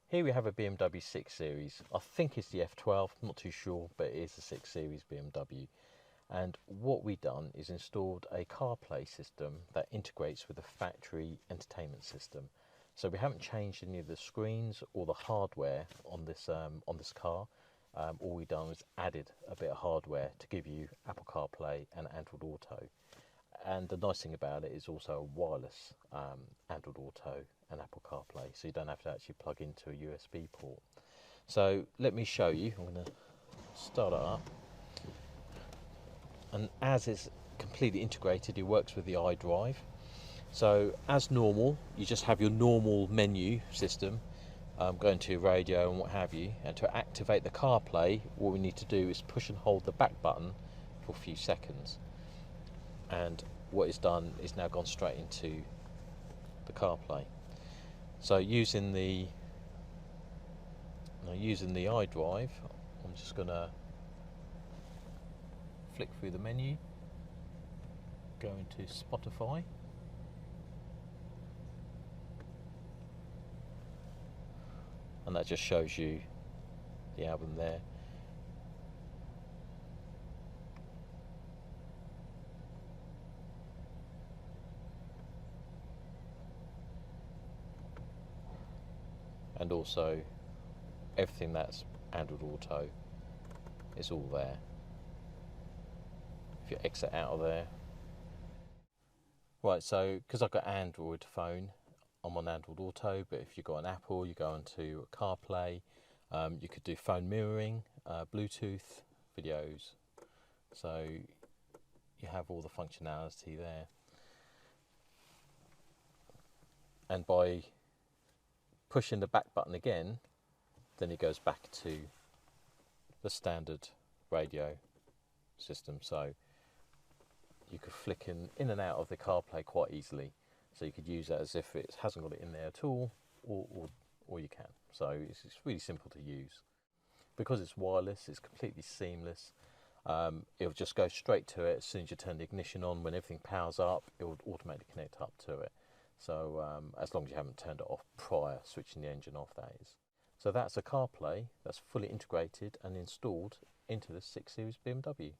Here we have a BMW 6 Series. I think it's the F12, I'm not too sure, but it is the 6 Series BMW. And what we've done is installed a CarPlay system that integrates with the factory entertainment system. So we haven't changed any of the screens or the hardware on this car. All we've done is added a bit of hardware to give you Apple CarPlay and Android Auto. And the nice thing about it is also a wireless Android Auto and Apple CarPlay, so you don't have to actually plug into a USB port. So let me show you. I'm going to start it up, and as it's completely integrated, it works with the iDrive. So as normal, you just have your normal menu system, going to your radio and what have you, and to activate the CarPlay, what we need to do is push and hold the back button for a few seconds, and what it's done is now gone straight into the CarPlay. So using the iDrive, I'm just going to flick through the menu, go into Spotify, and that just shows you the album there. And also everything that's Android Auto is all there. If you exit out of there. Right, so because I've got Android phone, I'm on Android Auto, but if you've got an Apple, you go into CarPlay, you could do phone mirroring, Bluetooth, videos. So you have all the functionality there. And by pushing the back button again, then it goes back to the standard radio system. So you could flick in and out of the CarPlay quite easily. So you could use that as if it hasn't got it in there at all, or you can. So it's really simple to use. Because it's wireless, it's completely seamless. It'll just go straight to it as soon as you turn the ignition on. When everything powers up, it will automatically connect up to it. So as long as you haven't turned it off prior switching the engine off, that is. So that's a CarPlay that's fully integrated and installed into the 6 Series BMW.